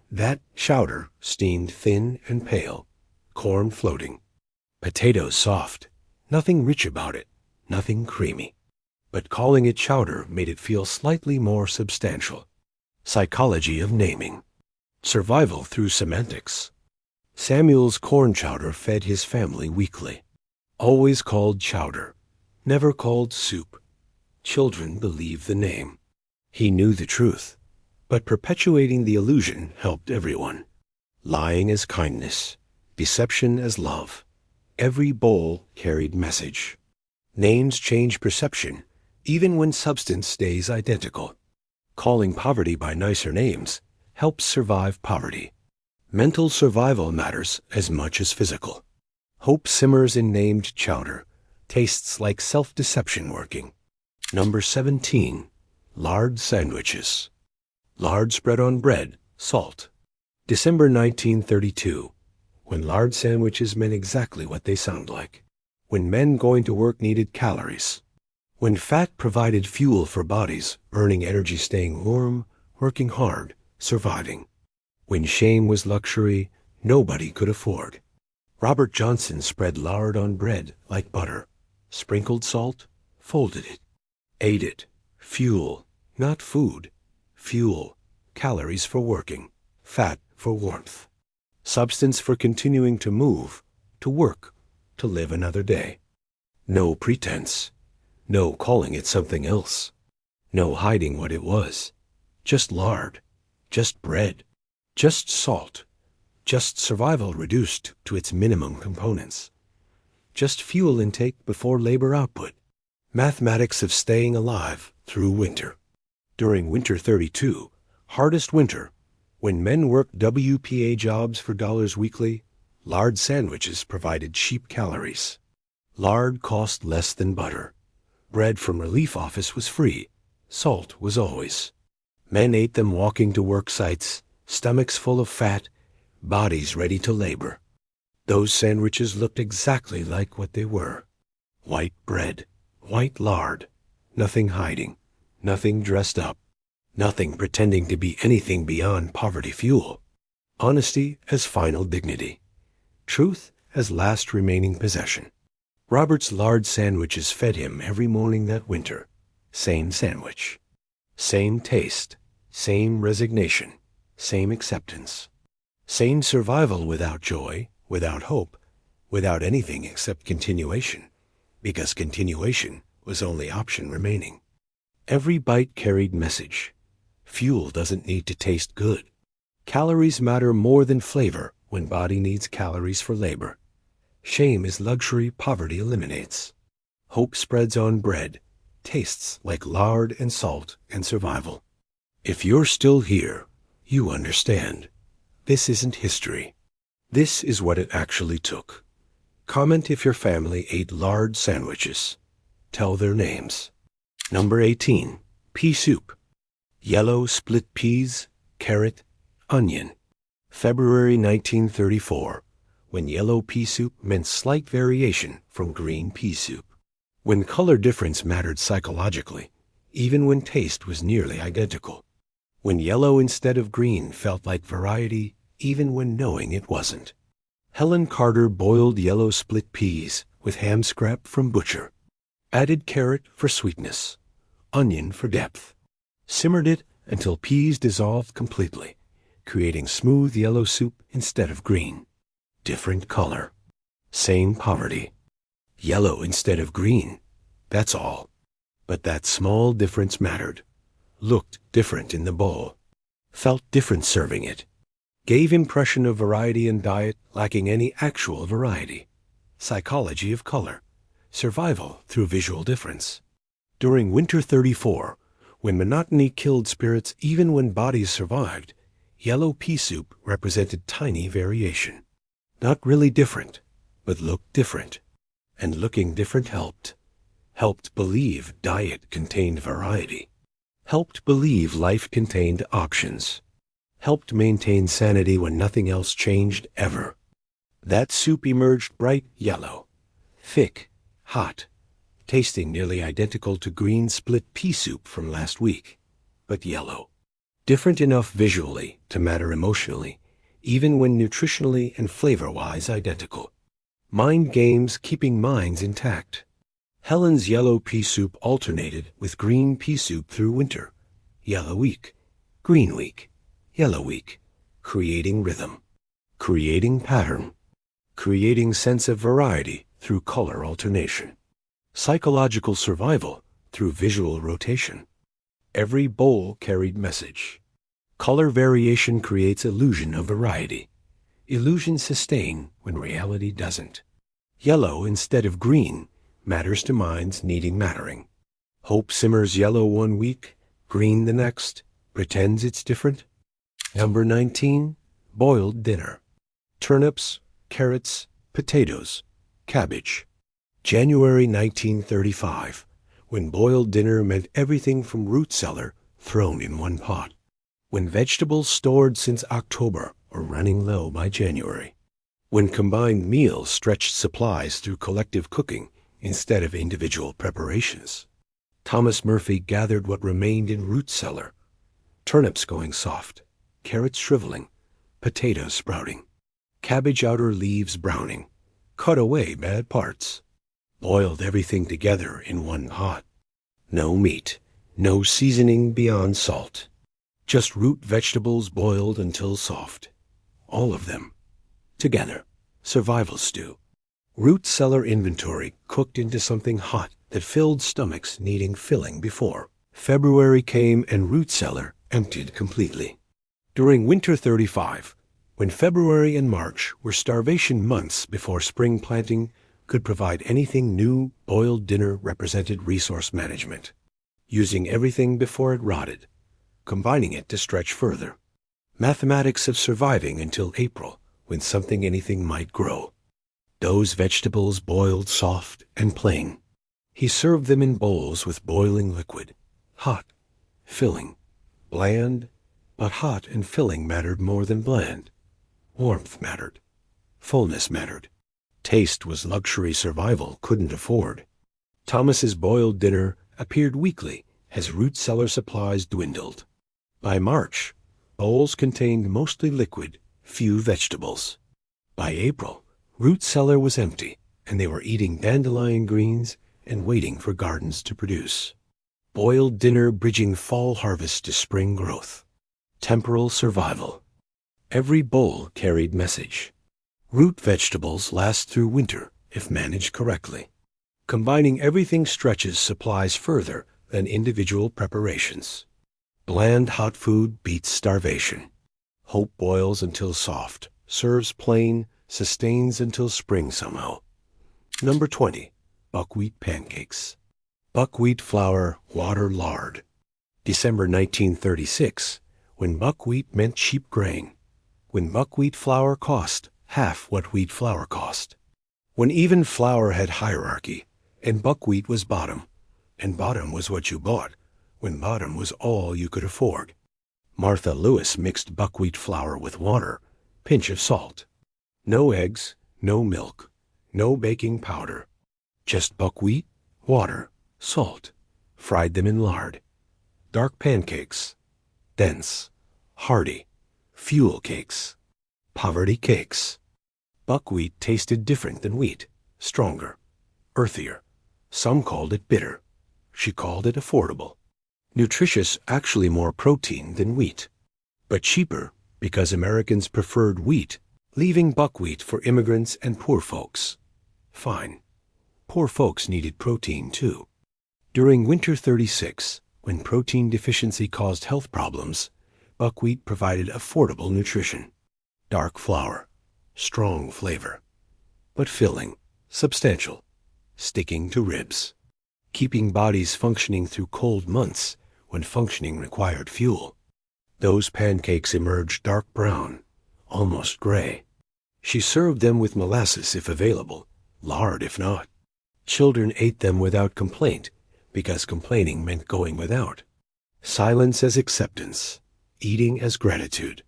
That chowder steamed thin and pale, corn floating, potatoes soft, nothing rich about it, nothing creamy. But calling it chowder made it feel slightly more substantial. Psychology of naming. Survival through semantics. Samuel's corn chowder fed his family weekly. Always called chowder, never called soup. Children believed the name. He knew the truth, but perpetuating the illusion helped everyone. Lying as kindness, deception as love. Every bowl carried message. Names change perception, even when substance stays identical. Calling poverty by nicer names helps survive poverty. Mental survival matters as much as physical. Hope simmers in named chowder, tastes like self-deception working. Number 17. Lard sandwiches. Lard spread on bread, salt. December 1932, when lard sandwiches meant exactly what they sound like. When men going to work needed calories. When fat provided fuel for bodies, earning energy staying warm, working hard, surviving. When shame was luxury nobody could afford. Robert Johnson spread lard on bread like butter, sprinkled salt, folded it, ate it. Fuel, not food. Fuel, calories for working, fat for warmth. Substance for continuing to move, to work, to live another day. No pretense. No calling it something else. No hiding what it was. Just lard. Just bread. Just salt. Just survival reduced to its minimum components. Just fuel intake before labor output. Mathematics of staying alive through winter. During Winter 32, hardest winter, when men worked WPA jobs for dollars weekly, lard sandwiches provided cheap calories. Lard cost less than butter. Bread from relief office was free. Salt was always. Men ate them walking to work sites, stomachs full of fat, bodies ready to labor. Those sandwiches looked exactly like what they were. White bread, white lard, nothing hiding, nothing dressed up, nothing pretending to be anything beyond poverty fuel. Honesty as final dignity. Truth as last remaining possession. Robert's lard sandwiches fed him every morning that winter. Same sandwich. Same taste. Same resignation. Same acceptance. Same survival without joy, without hope, without anything except continuation, because continuation was only option remaining. Every bite carried message. Fuel doesn't need to taste good. Calories matter more than flavor when body needs calories for labor. Shame is luxury poverty eliminates. Hope spreads on bread, tastes like lard and salt and survival. If you're still here, you understand. This isn't history. This is what it actually took. Comment if your family ate lard sandwiches. Tell their names. Number 18. Pea soup. Yellow split peas, carrot, onion. February 1934, when yellow pea soup meant slight variation from green pea soup. When color difference mattered psychologically, even when taste was nearly identical. When yellow instead of green felt like variety, even when knowing it wasn't. Helen Carter boiled yellow split peas with ham scrap from butcher. Added carrot for sweetness, onion for depth. Simmered it until peas dissolved completely, creating smooth yellow soup instead of green. Different color. Same poverty. Yellow instead of green. That's all. But that small difference mattered. Looked different in the bowl. Felt different serving it. Gave impression of variety in diet lacking any actual variety. Psychology of color. Survival through visual difference. During Winter 34, when monotony killed spirits even when bodies survived, yellow pea soup represented tiny variation. Not really different, but looked different. And looking different helped. Helped believe diet contained variety. Helped believe life contained options. Helped maintain sanity when nothing else changed ever. That soup emerged bright yellow, thick, hot, tasting nearly identical to green split pea soup from last week, but yellow. Different enough visually to matter emotionally, even when nutritionally and flavor-wise identical. Mind games keeping minds intact. Helen's yellow pea soup alternated with green pea soup through winter. Yellow week, green week, yellow week, creating rhythm, creating pattern, creating sense of variety through color alternation. Psychological survival through visual rotation. Every bowl carried message. Color variation creates illusion of variety. Illusions sustain when reality doesn't. Yellow instead of green matters to minds needing mattering. Hope simmers yellow one week, green the next, pretends it's different. Number 19, boiled dinner. Turnips, carrots, potatoes, cabbage. January 1935, when boiled dinner meant everything from root cellar thrown in one pot. When vegetables stored since October are running low by January. When combined meals stretched supplies through collective cooking instead of individual preparations. Thomas Murphy gathered what remained in root cellar. Turnips going soft, carrots shriveling, potatoes sprouting, cabbage outer leaves browning. Cut away bad parts. Boiled everything together in one pot. No meat, no seasoning beyond salt. Just root vegetables boiled until soft. All of them. Together. Survival stew. Root cellar inventory cooked into something hot that filled stomachs needing filling before. February came and root cellar emptied completely. During Winter 35, when February and March were starvation months before spring planting could provide anything new, boiled dinner represented resource management. Using everything before it rotted, combining it to stretch further. Mathematics of surviving until April, when something anything might grow. Those vegetables boiled soft and plain. He served them in bowls with boiling liquid. Hot, filling, bland, but hot and filling mattered more than bland. Warmth mattered. Fullness mattered. Taste was luxury survival couldn't afford. Thomas's boiled dinner appeared weekly as root cellar supplies dwindled. By March, bowls contained mostly liquid, few vegetables. By April, root cellar was empty, and they were eating dandelion greens and waiting for gardens to produce. Boiled dinner bridging fall harvest to spring growth. Temporal survival. Every bowl carried message. Root vegetables last through winter if managed correctly. Combining everything stretches supplies further than individual preparations. Bland hot food beats starvation. Hope boils until soft, serves plain, sustains until spring somehow. Number 20, buckwheat pancakes. Buckwheat flour, water, lard. December 1936, when buckwheat meant cheap grain. When buckwheat flour cost half what wheat flour cost. When even flour had hierarchy, and buckwheat was bottom, and bottom was what you bought, when bottom was all you could afford. Martha Lewis mixed buckwheat flour with water, pinch of salt. No eggs, no milk, no baking powder. Just buckwheat, water, salt. Fried them in lard. Dark pancakes. Dense. Hearty. Fuel cakes. Poverty cakes. Buckwheat tasted different than wheat, stronger, earthier. Some called it bitter. She called it affordable. Nutritious, actually more protein than wheat. But cheaper because Americans preferred wheat, leaving buckwheat for immigrants and poor folks. Fine. Poor folks needed protein too. During Winter 36, when protein deficiency caused health problems, buckwheat provided affordable nutrition. Dark flour, strong flavor, but filling, substantial, sticking to ribs, keeping bodies functioning through cold months when functioning required fuel. Those pancakes emerged dark brown, almost gray. She served them with molasses if available, lard if not. Children ate them without complaint, because complaining meant going without. Silence as acceptance, eating as gratitude,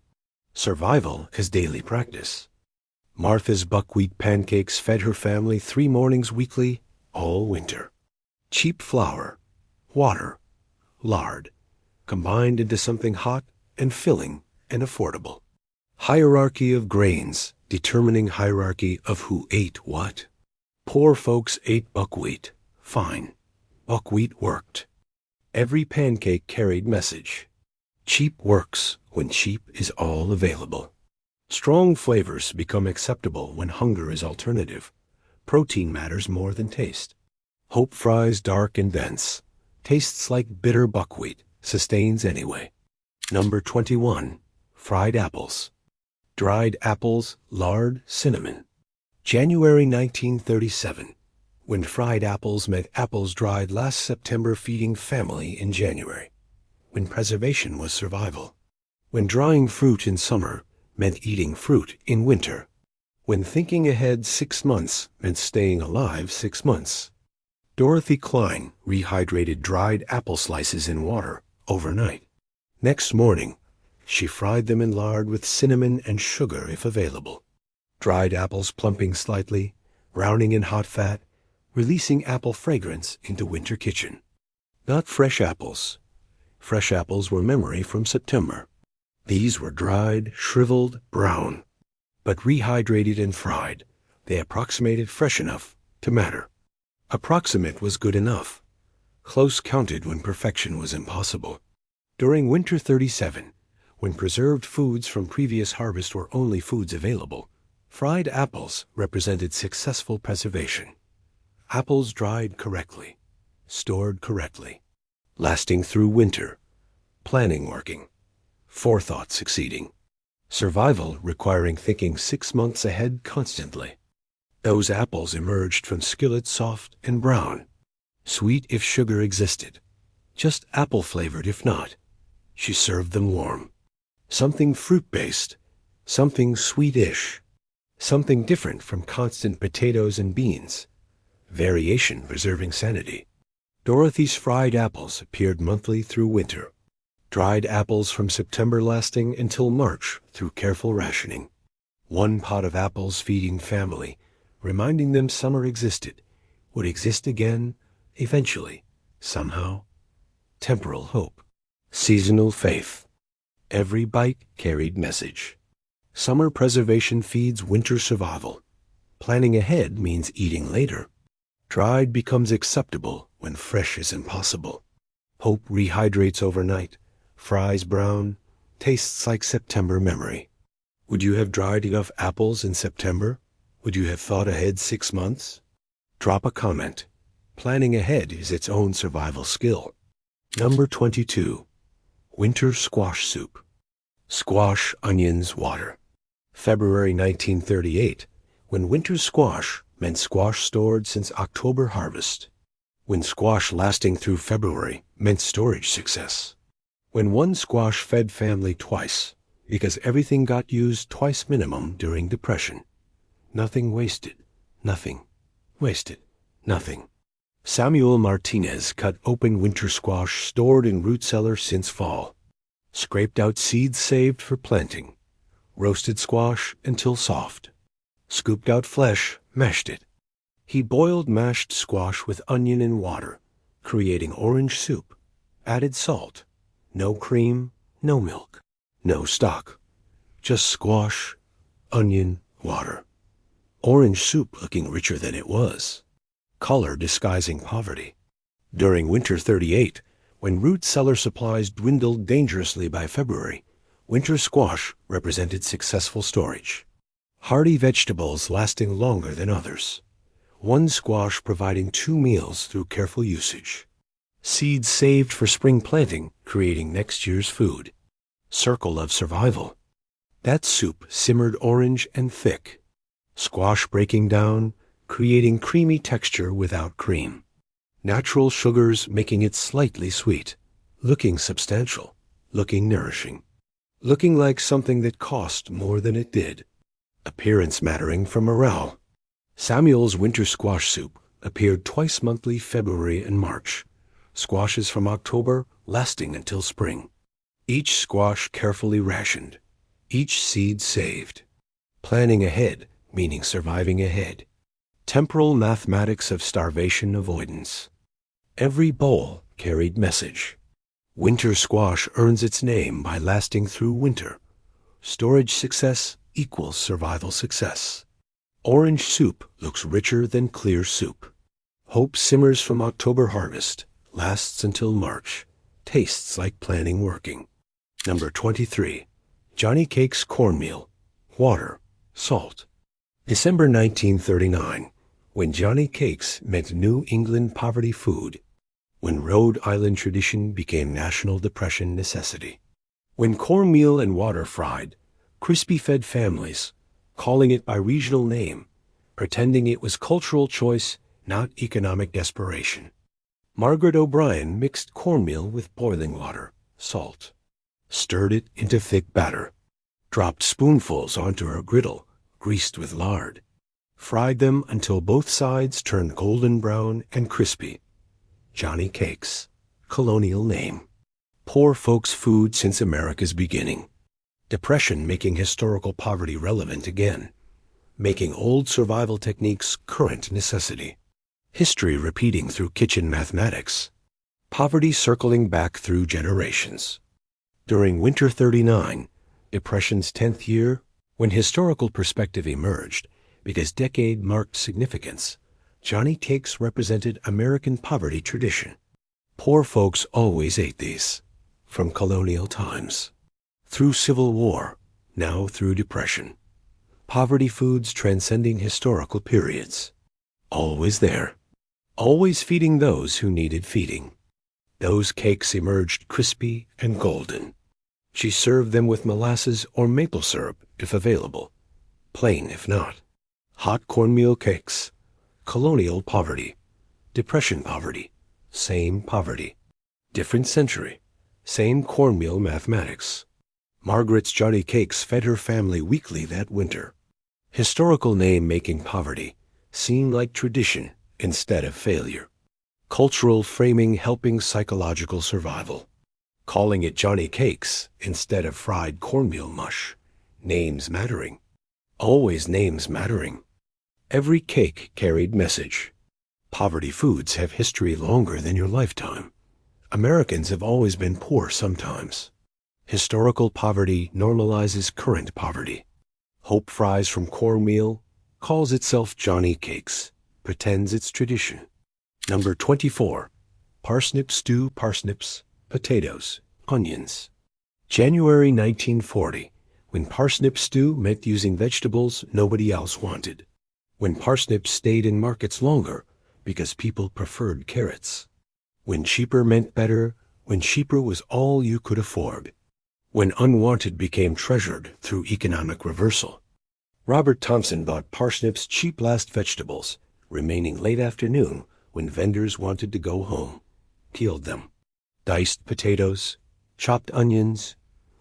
survival as daily practice. Martha's buckwheat pancakes fed her family 3 mornings weekly, all winter. Cheap flour, water, lard, combined into something hot and filling and affordable. Hierarchy of grains determining hierarchy of who ate what. Poor folks ate buckwheat. Fine. Buckwheat worked. Every pancake carried message. Cheap works when cheap is all available. Strong flavors become acceptable when hunger is alternative. Protein matters more than taste. Hope fries dark and dense. Tastes like bitter buckwheat. Sustains anyway. Number 21. Fried apples. Dried apples, lard, cinnamon. January 1937. When fried apples meant apples dried last September feeding family in January. When preservation was survival. When drying fruit in summer meant eating fruit in winter. When thinking ahead 6 months meant staying alive 6 months. Dorothy Klein rehydrated dried apple slices in water overnight. Next morning, she fried them in lard with cinnamon and sugar if available. Dried apples plumping slightly, browning in hot fat, releasing apple fragrance into winter kitchen. Not fresh apples. Fresh apples were memory from September. These were dried, shriveled, brown. But rehydrated and fried, they approximated fresh enough to matter. Approximate was good enough. Close counted when perfection was impossible. During Winter 37, when preserved foods from previous harvest were only foods available, fried apples represented successful preservation. Apples dried correctly, stored correctly, lasting through winter, planning working, forethought succeeding, survival requiring thinking 6 months ahead constantly. Those apples emerged from skillets soft and brown, sweet if sugar existed, just apple-flavored if not. She served them warm. Something fruit-based, something sweetish, something different from constant potatoes and beans. Variation preserving sanity. Dorothy's fried apples appeared monthly through winter. Dried apples from September lasting until March through careful rationing. 1 pot of apples feeding family, reminding them summer existed, would exist again, eventually, somehow. Temporal hope. Seasonal faith. Every bite carried message. Summer preservation feeds winter survival. Planning ahead means eating later. Dried becomes acceptable when fresh is impossible. Hope rehydrates overnight, fries brown, tastes like September memory. Would you have dried enough apples in September? Would you have thought ahead 6 months? Drop a comment. Planning ahead is its own survival skill. Number 22. Winter squash soup. Squash, onions, water. February 1938, when winter squash meant squash stored since October harvest. When squash lasting through February meant storage success. When one squash fed family twice, because everything got used twice minimum during Depression. Nothing wasted, nothing wasted, nothing. Samuel Martinez cut open winter squash stored in root cellar since fall. Scraped out seeds saved for planting. Roasted squash until soft. Scooped out flesh, mashed it. He boiled mashed squash with onion and water, creating orange soup. Added salt. No cream, no milk, no stock. Just squash, onion, water. Orange soup looking richer than it was. color disguising poverty. During winter 38, when root cellar supplies dwindled dangerously by February, winter squash represented successful storage. Hardy vegetables lasting longer than others. One squash providing 2 meals through careful usage. Seeds saved for spring planting, creating next year's food. Circle of survival. That soup simmered orange and thick. Squash breaking down, creating creamy texture without cream. Natural sugars making it slightly sweet. Looking substantial. Looking nourishing. Looking like something that cost more than it did. Appearance mattering for morale. Samuel's winter squash soup appeared twice monthly, February and March. Squashes from October lasting until spring. Each squash carefully rationed. Each seed saved. Planning ahead, meaning surviving ahead. Temporal mathematics of starvation avoidance. Every bowl carried message. Winter squash earns its name by lasting through winter. Storage success equals survival success. Orange soup looks richer than clear soup. Hope simmers from October harvest, lasts until March. Tastes like planning working. Number 23. Johnny Cakes cornmeal. Water. Salt. December 1939, when Johnny Cakes meant New England poverty food. When Rhode Island tradition became National Depression necessity. When cornmeal and water fried, crispy-fed families, calling it by regional name, pretending it was cultural choice, not economic desperation. Margaret O'Brien mixed cornmeal with boiling water, salt, stirred it into thick batter, dropped spoonfuls onto her griddle, greased with lard, fried them until both sides turned golden brown and crispy. Johnny Cakes, colonial name. Poor folks' food since America's beginning. Depression making historical poverty relevant again, making old survival techniques current necessity. History repeating through kitchen mathematics. Poverty circling back through generations. During Winter 39, Depression's 10th year, when historical perspective emerged, because decade marked significance, Johnny Cakes represented American poverty tradition. Poor folks always ate these, from colonial times. Through Civil War, now through Depression. Poverty foods transcending historical periods. Always there. Always feeding those who needed feeding. Those cakes emerged crispy and golden. She served them with molasses or maple syrup, if available. Plain if not. Hot cornmeal cakes. Colonial poverty. Depression poverty. Same poverty. Different century. Same cornmeal mathematics. Margaret's Johnny Cakes fed her family weekly that winter. Historical name-making poverty seemed like tradition instead of failure. Cultural framing helping psychological survival. Calling it Johnny Cakes instead of fried cornmeal mush. Names mattering. Always names mattering. Every cake carried message. Poverty foods have history longer than your lifetime. Americans have always been poor sometimes. Historical poverty normalizes current poverty. Hope fries from cornmeal, calls itself Johnny Cakes, pretends it's tradition. Number 24. Parsnip stew, parsnips, potatoes, onions. January 1940, when parsnip stew meant using vegetables nobody else wanted. When parsnips stayed in markets longer because people preferred carrots. When cheaper meant better, when cheaper was all you could afford. When unwanted became treasured through economic reversal. Robert Thompson bought parsnips cheap last vegetables, remaining late afternoon when vendors wanted to go home. Peeled them. Diced potatoes, chopped onions,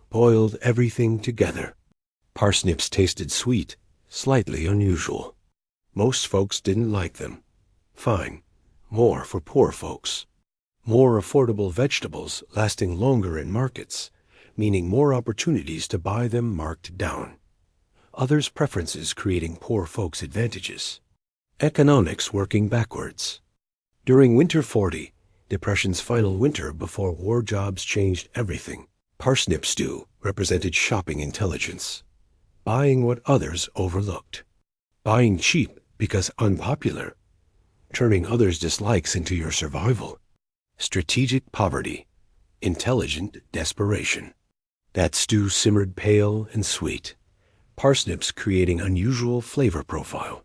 boiled everything together. Parsnips tasted sweet, slightly unusual. Most folks didn't like them. Fine. More for poor folks. More affordable vegetables lasting longer in markets, meaning more opportunities to buy them marked down. Others' preferences creating poor folks' advantages. Economics working backwards. During Winter 40, Depression's final winter before war jobs changed everything, parsnip stew represented shopping intelligence. Buying what others overlooked. Buying cheap because unpopular. turning others' dislikes into your survival. Strategic poverty, intelligent desperation. That stew simmered pale and sweet, parsnips creating unusual flavor profile,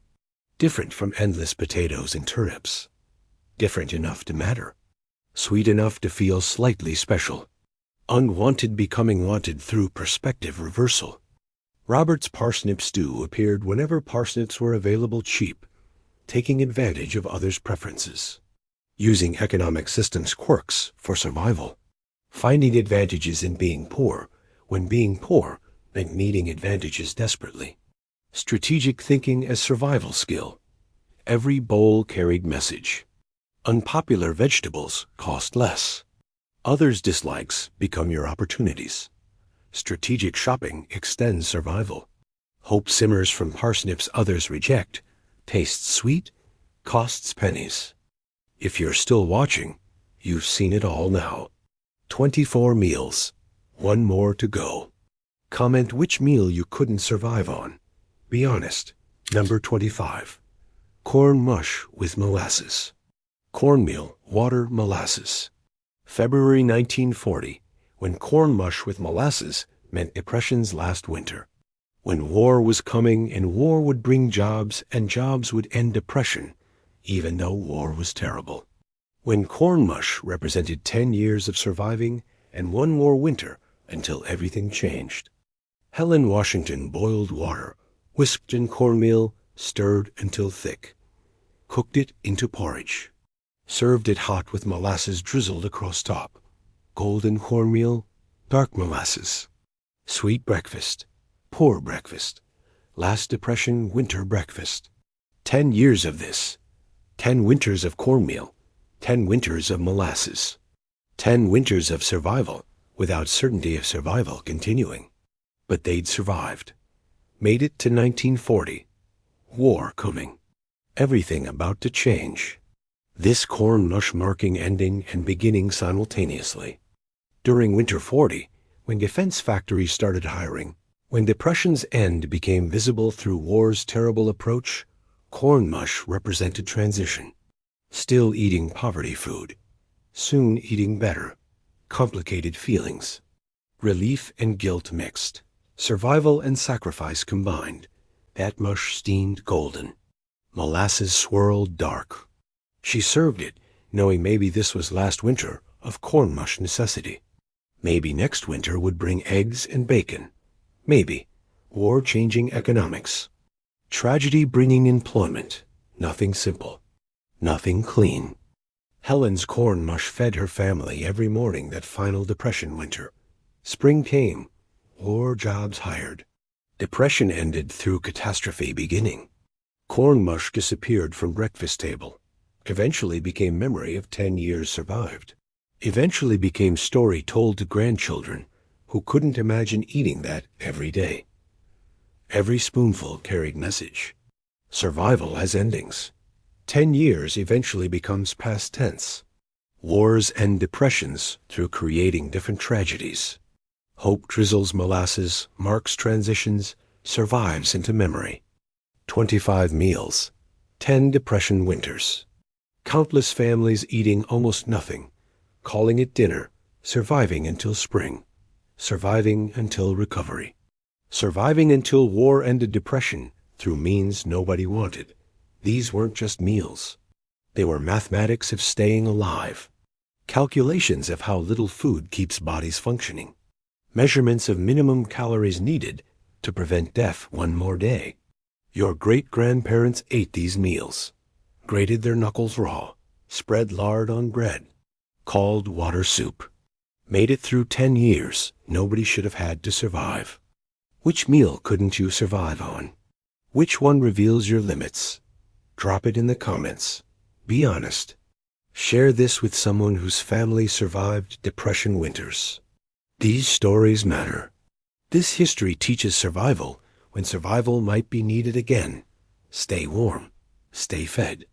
different from endless potatoes and turnips, different enough to matter, sweet enough to feel slightly special, unwanted becoming wanted through perspective reversal. Robert's parsnip stew appeared whenever parsnips were available cheap, taking advantage of others' preferences, using economic systems quirks for survival, finding advantages in being poor when being poor meant needing advantages desperately. Strategic thinking as survival skill. Every bowl carried message. Unpopular vegetables cost less. Others' dislikes become your opportunities. Strategic shopping extends survival. Hope simmers from parsnips others reject, tastes sweet, costs pennies. If you're still watching, you've seen it all now. 24 meals, one more to go. Comment which meal you couldn't survive on. Be honest. Number 25. Corn mush with molasses. Cornmeal, water, molasses. February 1940, when corn mush with molasses meant Depression's last winter. When war was coming and war would bring jobs and jobs would end Depression, even though war was terrible. When corn mush represented 10 years of surviving and one more winter until everything changed. Helen Washington boiled water, whisked in cornmeal, stirred until thick, cooked it into porridge, served it hot with molasses drizzled across top, golden cornmeal, dark molasses. Sweet breakfast, poor breakfast, last Depression winter breakfast. 10 years of this, 10 winters of cornmeal, 10 winters of molasses, 10 winters of survival without certainty of survival continuing. But they'd survived. Made it to 1940. War coming. Everything about to change. This corn mush marking ending and beginning simultaneously. During Winter 40, when defense factories started hiring, when Depression's end became visible through war's terrible approach, corn mush represented transition. Still eating poverty food. Soon eating better. Complicated feelings. Relief and guilt mixed. Survival and sacrifice combined. That mush steamed golden. Molasses swirled dark. She served it, knowing maybe this was last winter of corn mush necessity. Maybe next winter would bring eggs and bacon. Maybe. War-changing economics. Tragedy bringing employment. Nothing simple. Nothing clean. Helen's corn mush fed her family every morning that final Depression winter. Spring came. War jobs hired. Depression ended through catastrophe beginning. Corn mush disappeared from breakfast table. Eventually became memory of 10 years survived. Eventually became story told to grandchildren who couldn't imagine eating that every day. Every spoonful carried message. Survival has endings. 10 years eventually becomes past tense. Wars end depressions through creating different tragedies. Hope drizzles molasses, marks transitions, survives into memory. 25 meals. 10 Depression winters. Countless families eating almost nothing, calling it dinner, surviving until spring. Surviving until recovery. Surviving until war ended Depression through means nobody wanted. These weren't just meals. They were mathematics of staying alive. Calculations of how little food keeps bodies functioning. Measurements of minimum calories needed to prevent death one more day. Your great-grandparents ate these meals, grated their knuckles raw, spread lard on bread, called water soup. Made it through 10 years nobody should have had to survive. Which meal couldn't you survive on? Which one reveals your limits? Drop it in the comments. Be honest. Share this with someone whose family survived Depression winters. These stories matter. This history teaches survival when survival might be needed again. Stay warm. Stay fed.